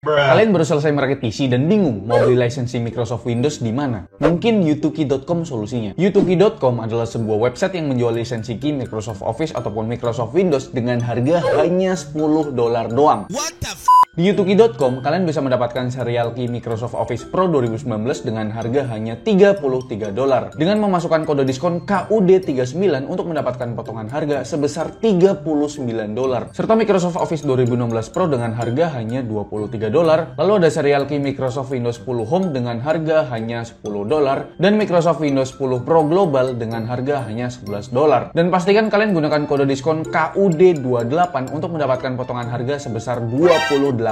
Kalian baru selesai merakit PC dan bingung mau beli licensing Microsoft Windows di mana? Mungkin Yutuki.com solusinya. Yutuki.com adalah sebuah website yang menjual lisensi key Microsoft Office ataupun Microsoft Windows dengan harga hanya $10 doang. Di Yutuki.com, kalian bisa mendapatkan serial key Microsoft Office Pro 2019 dengan harga hanya $33. Dengan memasukkan kode diskon KUD39 untuk mendapatkan potongan harga sebesar $39. Serta Microsoft Office 2016 Pro dengan harga hanya $23. Lalu ada serial key Microsoft Windows 10 Home dengan harga hanya $10. Dan Microsoft Windows 10 Pro Global dengan harga hanya $11. Dan pastikan kalian gunakan kode diskon KUD28 untuk mendapatkan potongan harga sebesar 28%.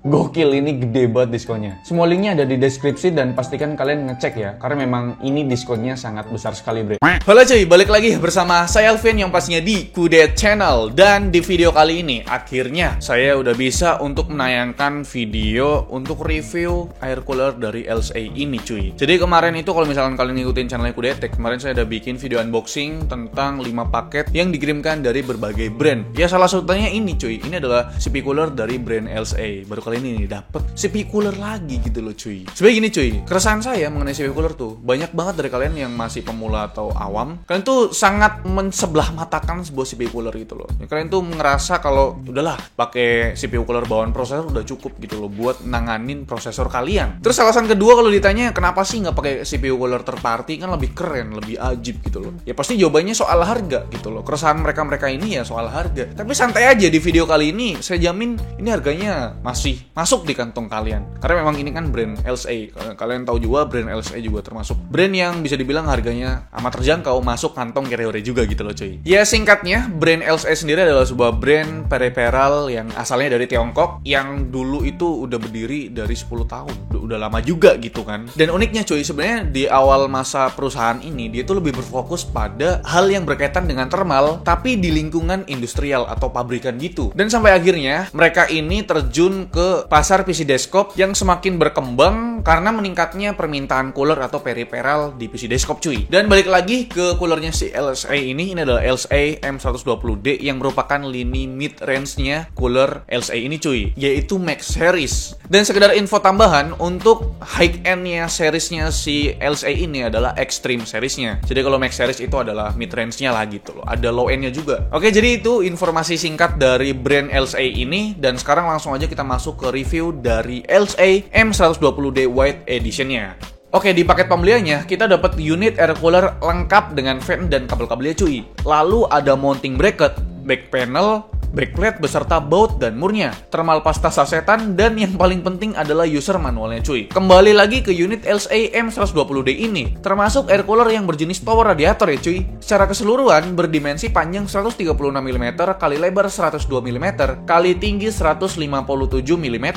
Gokil, ini gede banget diskonnya. Semua linknya ada di deskripsi dan pastikan kalian ngecek ya, karena memang ini diskonnya sangat besar sekali, bre. Halo cuy, balik lagi bersama saya Alvin yang pastinya di Kudet Channel. Dan di video kali ini, akhirnya saya udah bisa untuk menayangkan video untuk review air cooler dari LSA ini cuy. Jadi kemarin itu kalau misalkan kalian ngikutin channelnya Kudet, kemarin saya udah bikin video unboxing tentang 5 paket yang dikirimkan dari berbagai brand. Ya salah satunya ini cuy, ini adalah CP cooler dari brand LSA. Baru kali ini dapet CP cooler lagi gitu loh cuy. Sebenarnya gini cuy, keresahan saya mengenai CP cooler tuh, banyak banget dari kalian yang masih pemula atau awam, kalian tuh sangat mensebelah matakan sebuah CPU cooler gitu loh. Ya, kalian tuh ngerasa kalau udahlah pakai CPU cooler bawaan prosesor udah cukup gitu loh buat nanganin prosesor kalian. Terus alasan kedua kalau ditanya kenapa sih nggak pakai CPU cooler third party, kan lebih keren, lebih ajib gitu loh. Ya pasti jawabannya soal harga gitu loh. Keresahan mereka ini ya soal harga. Tapi santai aja, di video kali ini saya jamin ini harganya masih masuk di kantong kalian. Karena memang ini kan brand LSA. Kalian tahu juga brand LSA juga termasuk brand yang bisa dibilang harganya amat terjangkau, masuk kantong Kereore juga gitu loh cuy. Ya singkatnya, brand LSA sendiri adalah sebuah brand peripheral yang asalnya dari Tiongkok, yang dulu itu udah berdiri dari 10 tahun. Udah lama juga gitu kan. Dan uniknya cuy, sebenarnya di awal masa perusahaan ini dia tuh lebih berfokus pada hal yang berkaitan dengan thermal, tapi di lingkungan industrial atau pabrikan gitu. Dan sampai akhirnya mereka ini terjun ke pasar PC desktop yang semakin berkembang karena meningkatnya permintaan cooler atau peripheral di PC desktop cuy. Dan balik lagi ke coolernya si LSA ini adalah LSA M120D yang merupakan lini mid range-nya cooler LSA ini cuy, yaitu Max Series. Dan sekedar info tambahan, untuk high end-nya seriesnya si LSA ini adalah Extreme Series-nya. Jadi kalau Max Series itu adalah mid range-nya lah gitu loh. Ada low end-nya juga. Oke, jadi itu informasi singkat dari brand LSA ini, dan sekarang langsung aja kita masuk ke review dari LSA M120D White Edition-nya. Oke, di paket pembeliannya kita dapat unit air cooler lengkap dengan fan dan kabel-kabelnya cuy. Lalu ada mounting bracket, back panel, backplate beserta baut dan murnya, thermal pasta sasetan, dan yang paling penting adalah user manualnya cuy. Kembali lagi ke unit LSA M120D ini, termasuk air cooler yang berjenis tower radiator ya cuy. Secara keseluruhan berdimensi panjang 136 mm kali lebar 102 mm kali tinggi 157 mm.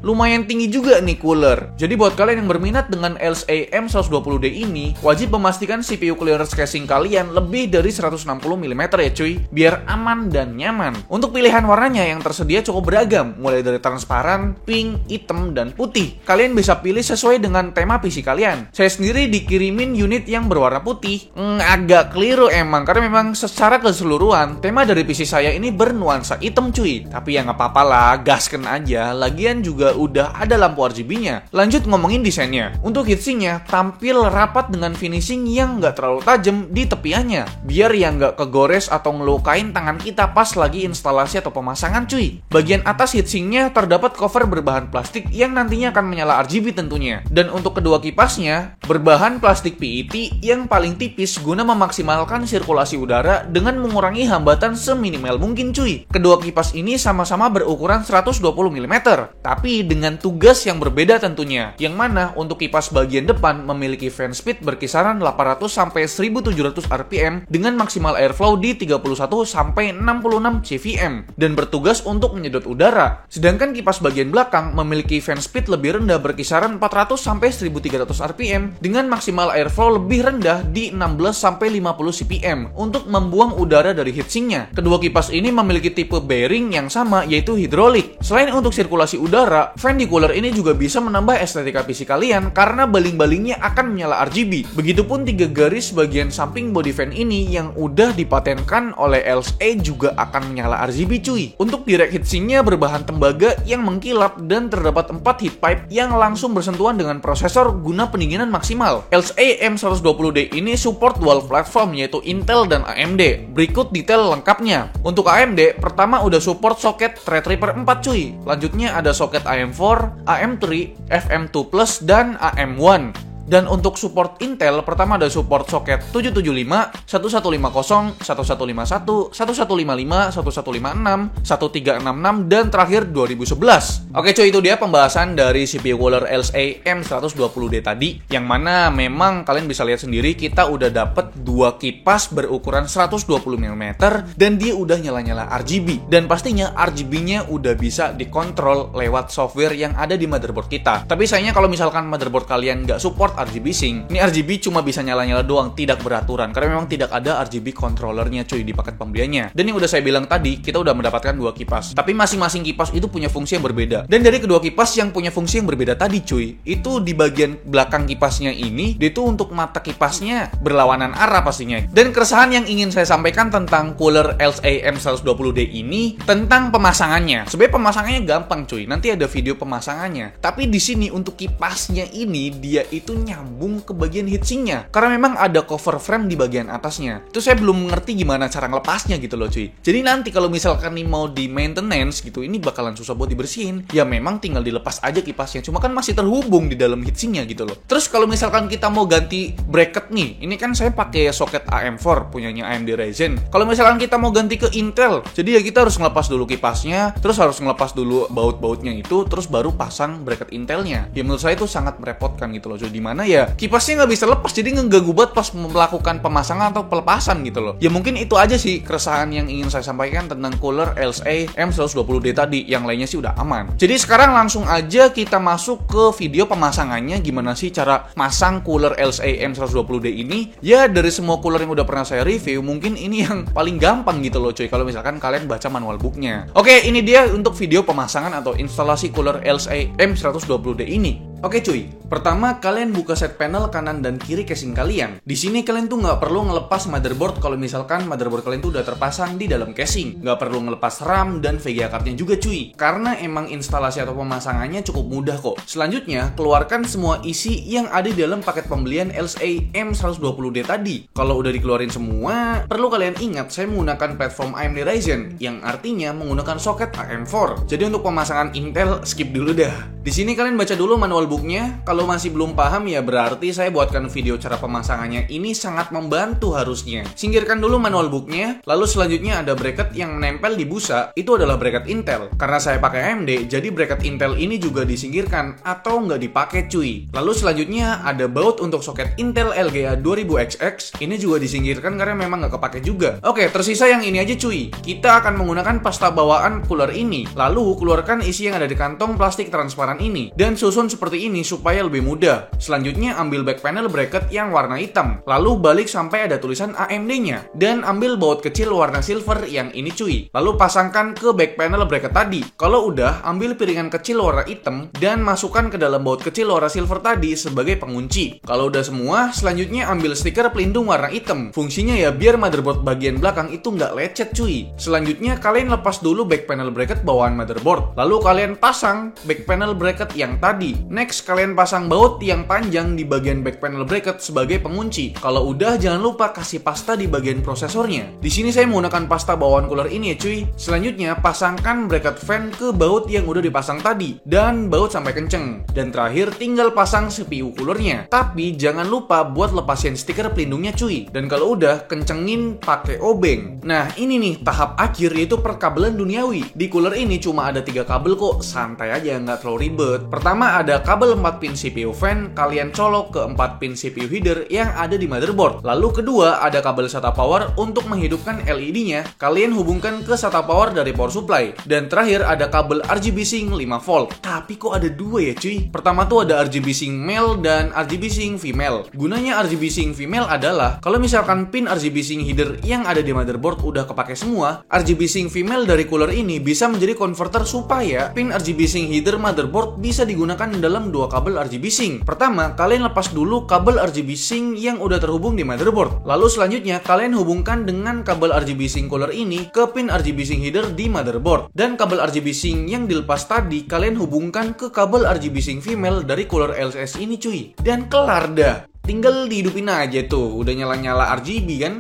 Lumayan tinggi juga nih cooler. Jadi buat kalian yang berminat dengan LSA M120D ini, wajib memastikan CPU clearance casing kalian lebih dari 160 mm ya cuy, biar aman dan nyaman. Untuk pilihan warnanya yang tersedia cukup beragam, mulai dari transparan, pink, hitam, dan putih. Kalian bisa pilih sesuai dengan tema PC kalian. Saya sendiri dikirimin unit yang berwarna putih. Agak keliru emang, karena memang secara keseluruhan tema dari PC saya ini bernuansa hitam cuy. Tapi ya nggak apa-apa lah, gasken aja. Lagian juga udah ada lampu RGB-nya. Lanjut ngomongin desainnya. Untuk heatsinknya tampil rapat dengan finishing yang nggak terlalu tajam di tepiannya, biar yang nggak kegores atau ngelukain tangan kita pas lagi instalasi atau pemasangan cuy. Bagian atas heatsinknya terdapat cover berbahan plastik yang nantinya akan menyala RGB tentunya. Dan untuk kedua kipasnya berbahan plastik PET yang paling tipis guna memaksimalkan sirkulasi udara dengan mengurangi hambatan seminimal mungkin cuy. Kedua kipas ini sama-sama berukuran 120 mm, tapi dengan tugas yang berbeda tentunya. Yang mana untuk kipas bagian depan memiliki fan speed berkisaran 800 sampai 1700 rpm dengan maksimal airflow di 31 sampai 66 cvm dan bertugas untuk menyedot udara. Sedangkan kipas bagian belakang memiliki fan speed lebih rendah berkisaran 400 sampai 1300 rpm dengan maksimal airflow lebih rendah di 16 sampai 50 cpm untuk membuang udara dari heatsinknya. Kedua kipas ini memiliki tipe bearing yang sama, yaitu hidrolik. Selain untuk sirkulasi udara, fan di cooler ini juga bisa menambah estetika PC kalian karena baling-balingnya akan menyala RGB. Begitupun 3 garis bagian samping body fan ini yang udah dipatenkan oleh LSA juga akan menyala RGB cuy. Untuk direct heatsinknya berbahan tembaga yang mengkilap dan terdapat 4 heat pipe yang langsung bersentuhan dengan prosesor guna pendinginan maksimal. LSA M120D ini support dual platform yaitu Intel dan AMD. Berikut detail lengkapnya. Untuk AMD, pertama udah support soket Threadripper 4 cuy. Lanjutnya ada soket AM4, AM3, FM2+, dan AM1. Dan untuk support Intel, pertama ada support soket 775, 1150, 1151, 1155, 1156, 1366, dan terakhir 2011. Oke cuy, itu dia pembahasan dari CPU cooler LSA M120D tadi, yang mana memang kalian bisa lihat sendiri kita udah dapet 2 kipas berukuran 120 mm dan dia udah nyala-nyala RGB. Dan pastinya RGB-nya udah bisa dikontrol lewat software yang ada di motherboard kita. Tapi sayangnya kalau misalkan motherboard kalian nggak support RGB sync, ini RGB cuma bisa nyala-nyala doang, tidak beraturan karena memang tidak ada RGB controllernya cuy di paket pembeliannya. Dan yang udah saya bilang tadi, kita udah mendapatkan 2 kipas, tapi masing-masing kipas itu punya fungsi yang berbeda. Dan dari kedua kipas yang punya fungsi yang berbeda tadi cuy, itu di bagian belakang kipasnya ini, itu untuk mata kipasnya berlawanan arah pastinya. Dan keresahan yang ingin saya sampaikan tentang cooler LSA M120D ini tentang pemasangannya. Sebenarnya pemasangannya gampang cuy, nanti ada video pemasangannya. Tapi di sini untuk kipasnya ini dia itu nyambung ke bagian heatsinknya karena memang ada cover frame di bagian atasnya. Itu saya belum mengerti gimana cara ngelepasnya gitu loh cuy. Jadi nanti kalau misalkan nih mau di maintenance gitu, ini bakalan susah buat dibersihin. Ya memang tinggal dilepas aja kipasnya, cuma kan masih terhubung di dalam heatsinknya gitu loh. Terus kalau misalkan kita mau ganti bracket nih, ini kan saya pakai soket AM4 punyanya AMD Ryzen. Kalau misalkan kita mau ganti ke Intel, jadi ya kita harus ngelepas dulu kipasnya, terus harus ngelepas dulu baut-bautnya itu, terus baru pasang bracket Intelnya. Ya menurut saya itu sangat merepotkan gitu loh cuy. Dimana ya kipasnya nggak bisa lepas, jadi ngeganggu banget pas melakukan pemasangan atau pelepasan gitu loh. Ya mungkin itu aja sih keresahan yang ingin saya sampaikan tentang cooler LSA M120D tadi. Yang lainnya sih udah aman. Jadi sekarang langsung aja kita masuk ke video pemasangannya, gimana sih cara masang cooler LSA M120D ini. Ya dari semua cooler yang udah pernah saya review, mungkin ini yang paling gampang gitu loh cuy kalau misalkan kalian baca manual booknya. Oke, ini dia untuk video pemasangan atau instalasi cooler LSA M120D ini. Oke cuy, pertama kalian buka set panel kanan dan kiri casing kalian. Di sini kalian tuh nggak perlu ngelepas motherboard kalau misalkan motherboard kalian tuh udah terpasang di dalam casing. Nggak perlu ngelepas RAM dan VGA cardnya juga cuy, karena emang instalasi atau pemasangannya cukup mudah kok. Selanjutnya, keluarkan semua isi yang ada di dalam paket pembelian LSA M120D tadi. Kalau udah dikeluarin semua, perlu kalian ingat saya menggunakan platform AMD Ryzen, yang artinya menggunakan soket AM4. Jadi untuk pemasangan Intel skip dulu dah. Di sini kalian baca dulu manual booknya. Kalau masih belum paham ya berarti saya buatkan video cara pemasangannya ini sangat membantu harusnya. Singkirkan dulu manual booknya, lalu selanjutnya ada bracket yang menempel di busa, itu adalah bracket Intel. Karena saya pakai AMD, jadi bracket Intel ini juga disingkirkan atau nggak dipakai cuy. Lalu selanjutnya ada baut untuk soket Intel LGA 2000XX, ini juga disingkirkan karena memang nggak kepake juga. Oke, tersisa yang ini aja cuy. Kita akan menggunakan pasta bawaan cooler ini, lalu keluarkan isi yang ada di kantong plastik transparan ini, dan susun seperti ini supaya lebih mudah. Selanjutnya ambil back panel bracket yang warna hitam, lalu balik sampai ada tulisan AMD-nya, dan ambil baut kecil warna silver yang ini cuy. Lalu pasangkan ke back panel bracket tadi. Kalau udah, ambil piringan kecil warna hitam dan masukkan ke dalam baut kecil warna silver tadi sebagai pengunci. Kalau udah semua, selanjutnya ambil stiker pelindung warna hitam. Fungsinya ya biar motherboard bagian belakang itu nggak lecet cuy. Selanjutnya kalian lepas dulu back panel bracket bawaan motherboard, lalu kalian pasang back panel bracket yang tadi. Next, kalian pasang baut yang panjang di bagian back panel bracket sebagai pengunci. Kalau udah, jangan lupa kasih pasta di bagian prosesornya. Di sini saya menggunakan pasta bawaan cooler ini ya cuy. Selanjutnya, pasangkan bracket fan ke baut yang udah dipasang tadi dan baut sampai kenceng. Dan terakhir, tinggal pasang CPU coolernya. Tapi jangan lupa buat lepasin stiker pelindungnya cuy. Dan kalau udah, kencengin pakai obeng. Nah, ini nih tahap akhir yaitu perkabelan duniawi. Di cooler ini cuma ada 3 kabel kok, santai aja nggak terlalu ribet. Pertama ada kabel 4 pin CPU fan, kalian colok ke 4 pin CPU header yang ada di motherboard. Lalu kedua ada kabel SATA power untuk menghidupkan LED-nya, kalian hubungkan ke SATA power dari power supply. Dan terakhir ada kabel RGB sync 5V. Tapi kok ada 2 ya cuy? Pertama tuh ada RGB sync male dan RGB sync female. Gunanya RGB sync female adalah kalau misalkan pin RGB sync header yang ada di motherboard udah kepake semua, RGB sync female dari cooler ini bisa menjadi converter supaya pin RGB sync header motherboard bisa digunakan dalam menggunakan dua kabel RGB sync. Pertama, kalian lepas dulu kabel RGB sync yang udah terhubung di motherboard. Lalu selanjutnya, kalian hubungkan dengan kabel RGB sync cooler ini ke pin RGB sync header di motherboard. Dan kabel RGB sync yang dilepas tadi, kalian hubungkan ke kabel RGB sync female dari cooler LCS ini cuy. Dan kelar dah. Tinggal dihidupin aja tuh, udah nyala-nyala RGB kan?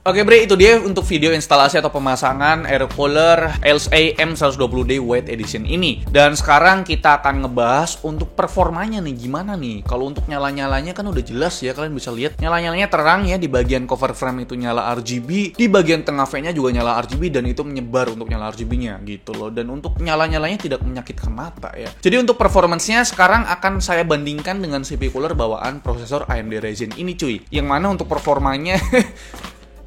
Oke bre, itu dia untuk video instalasi atau pemasangan air cooler LSA M120D White Edition ini. Dan sekarang kita akan ngebahas untuk performanya nih, gimana nih. Kalau untuk nyala-nyalanya kan udah jelas ya, kalian bisa lihat nyala-nyalanya terang ya, di bagian cover frame itu nyala RGB, di bagian tengah fan-nya juga nyala RGB, dan itu menyebar untuk nyala RGB-nya gitu loh. Dan untuk nyala-nyalanya tidak menyakitkan mata ya. Jadi untuk performance-nya sekarang akan saya bandingkan dengan CPU cooler bawaan prosesor AMD Ryzen ini cuy. Yang mana untuk performanya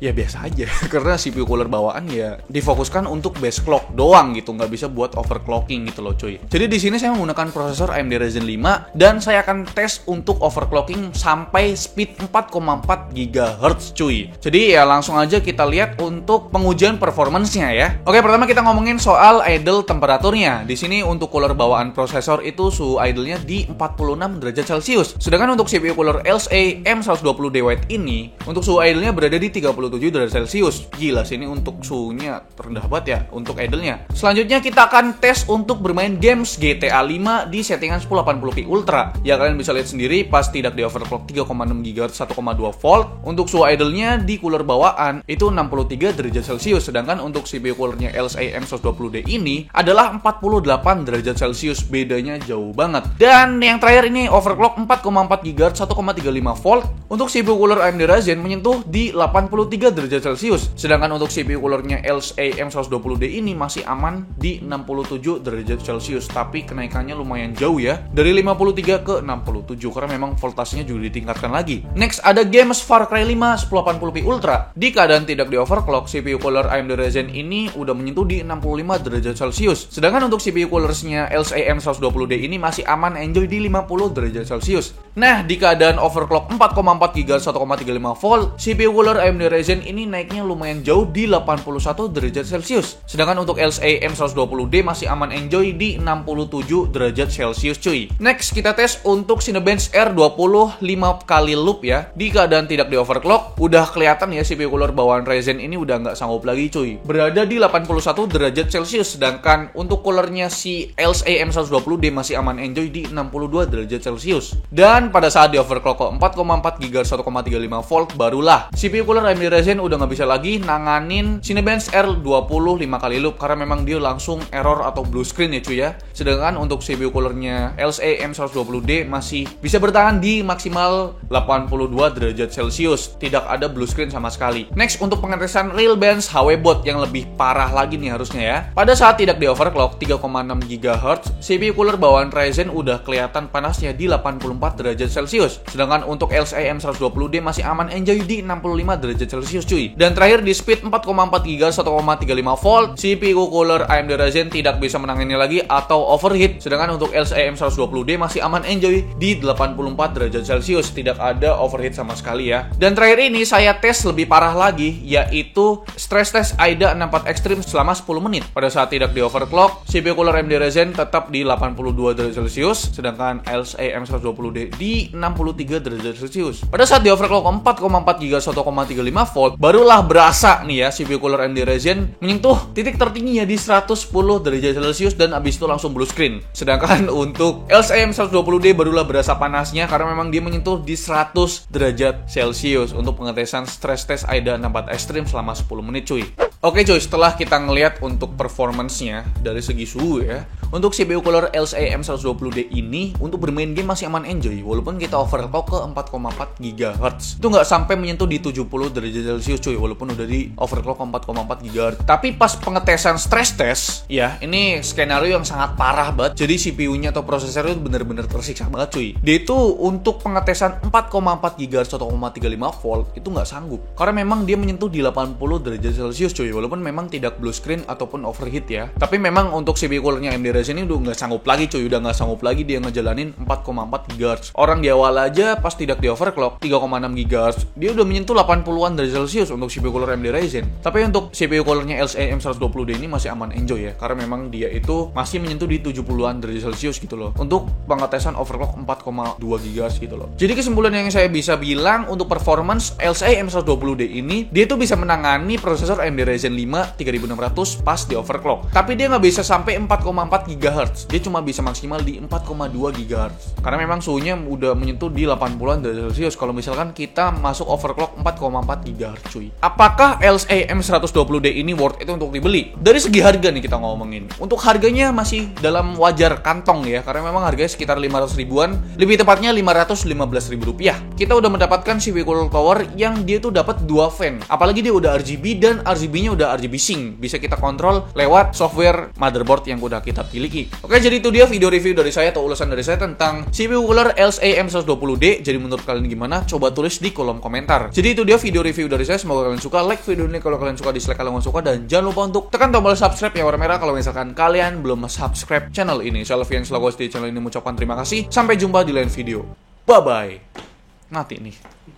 ya biasa aja, karena CPU cooler bawaan ya difokuskan untuk base clock doang gitu, nggak bisa buat overclocking gitu loh cuy. Jadi di sini saya menggunakan prosesor AMD Ryzen 5 dan saya akan tes untuk overclocking sampai speed 4,4 GHz cuy. Jadi ya langsung aja kita lihat untuk pengujian performance-nya ya. Oke, pertama kita ngomongin soal idle temperaturnya. Di sini untuk cooler bawaan prosesor itu suhu idle-nya di 46 derajat Celcius. Sedangkan untuk CPU cooler LSA M120D White ini untuk suhu idle-nya berada di 37 derajat Celcius. Gila sih, ini untuk suhunya rendah banget ya untuk idle-nya. Selanjutnya kita akan tes untuk bermain games GTA 5 di settingan 1080p Ultra. Ya kalian bisa lihat sendiri pas tidak di overclock 3,6 GHz 1,2 volt. Untuk suhu idle-nya di cooler bawaan itu 63 derajat Celcius. Sedangkan untuk CPU coolernya LSA M120D ini adalah 48 derajat Celcius. Bedanya jauh banget. Dan yang terakhir ini overclock 4,4 GHz 1,35 volt. Untuk CPU cooler AMD Ryzen menyentuh di 83 derajat Celcius. Sedangkan untuk CPU coolernya LSA M120D ini masih aman di 67 derajat Celcius. Tapi kenaikannya lumayan jauh ya, dari 53 ke 67 karena memang voltasenya juga ditingkatkan lagi. Next ada games Far Cry 5 1080p Ultra. Di keadaan tidak di overclock, CPU cooler AMD Ryzen ini udah menyentuh di 65 derajat Celcius. Sedangkan untuk CPU coolersnya LSA M120D ini masih aman enjoy di 50 derajat Celcius. Nah, di keadaan overclock 4,4 GHz 1,35 volt, CPU cooler AMD Ryzen ini naiknya lumayan jauh di 81 derajat Celcius. Sedangkan untuk LSA M120D masih aman enjoy di 67 derajat Celcius cuy. Next kita tes untuk Cinebench R20 5 kali loop ya. Di keadaan tidak di overclock, udah kelihatan ya CPU cooler bawaan Ryzen ini udah nggak sanggup lagi cuy. Berada di 81 derajat Celcius. Sedangkan untuk coolernya si LSA M120D masih aman enjoy di 62 derajat Celcius. Dan pada saat di overclock ke 4,4 GHz 1,35 volt barulah CPU cooler AMD Ryzen udah nggak bisa lagi nanganin Cinebench R20 5 kali loop karena memang dia langsung error atau blue screen ya cuy ya. Sedangkan untuk CPU coolernya LSA M120D masih bisa bertahan di maksimal 82 derajat Celcius. Tidak ada blue screen sama sekali. Next untuk pengetesan Realbench HW-Bot yang lebih parah lagi nih harusnya ya. Pada saat tidak di overclock 3,6 GHz, CPU cooler bawaan Ryzen udah kelihatan panasnya di 84 derajat Celcius. Sedangkan untuk LSA M120D masih aman enjoy di 65 derajat Celcius cuy. Dan terakhir di speed 4,4 GHz 1,35 volt, CPU cooler AMD Ryzen tidak bisa menangani lagi atau overheat. Sedangkan untuk LSA M120D masih aman enjoy di 84 derajat Celcius, tidak ada overheat sama sekali ya. Dan terakhir ini saya tes lebih parah lagi, yaitu stress test AIDA 64 Extreme selama 10 menit. Pada saat tidak di overclock, CPU cooler AMD Ryzen tetap di 82 derajat Celcius, sedangkan LSA M120D di 63 derajat Celcius. Pada saat di overclock 4,4 GHz 1,35 volt, barulah berasa nih ya CPU cooler AMD Ryzen menyentuh titik tertingginya di 110 derajat Celcius dan abis itu langsung blue screen. Sedangkan untuk LSA M120D barulah berasa panasnya karena memang dia menyentuh di 100 derajat Celcius untuk pengetesan stress test AIDA 64 Extreme selama 10 menit cuy. Oke cuy, setelah kita ngelihat untuk performance-nya dari segi suhu ya, untuk CPU cooler LSA M120D ini untuk bermain game masih aman enjoy walaupun kita overclock ke 4,4 GHz. Itu nggak sampai menyentuh di 70 derajat Celcius cuy, walaupun udah di overclock 4,4 GHz. Tapi pas pengetesan stress test ya, ini skenario yang sangat parah banget. Jadi CPU-nya atau prosesornya itu bener-bener tersiksa banget cuy. Dia itu untuk pengetesan 4,4 GHz 1,35 volt itu nggak sanggup karena memang dia menyentuh di 80 derajat Celcius cuy, walaupun memang tidak blue screen ataupun overheat ya. Tapi memang untuk CPU coolernya AMD Ryzen ini udah nggak sanggup lagi cuy, udah nggak sanggup lagi dia ngejalanin 4,4 GHz. Orang di awal aja pas tidak di overclock 3,6 GHz, dia udah menyentuh 80-an derajat Celcius untuk CPU cooler AMD Ryzen. Tapi untuk CPU coolernya LSA M120D ini masih aman enjoy ya, karena memang dia itu masih menyentuh di 70-an derajat Celcius gitu loh, untuk pengetesan overclock 4,2 GHz gitu loh. Jadi kesimpulan yang saya bisa bilang untuk performance LSA M120D ini, dia tuh bisa menangani prosesor AMD Ryzen 5 3600 pas di overclock. Tapi dia nggak bisa sampai 4,4 GHz, dia cuma bisa maksimal di 4,2 GHz. Karena memang suhunya udah menyentuh di 80-an derajat Celcius kalau misalkan kita masuk overclock 4,4 GHz cuy. Apakah LSA M120D ini worth itu untuk dibeli? Dari segi harga nih kita ngomongin. Untuk harganya masih dalam wajar kantong ya, karena memang harganya sekitar 500 ribuan, lebih tepatnya 515 ribu rupiah. Kita udah mendapatkan CPU cooler tower yang dia tuh dapat 2 fan. Apalagi dia udah RGB dan RGB-nya udah RGB Sync. Bisa kita kontrol lewat software motherboard yang udah kita miliki. Oke, jadi itu dia video review dari saya atau ulasan dari saya tentang CPU cooler LSA M120D. Jadi menurut kalian gimana? Coba tulis di kolom komentar. Jadi itu dia video review dari saya. Semoga kalian suka. Like video ini kalau kalian suka, dislike kalau nggak suka, dan jangan lupa untuk tekan tombol subscribe yang warna merah kalau misalkan kalian belum subscribe channel ini. Saya Alfian selaku host di channel ini mengucapkan terima kasih. Sampai jumpa di lain video. Bye bye. Mati nih.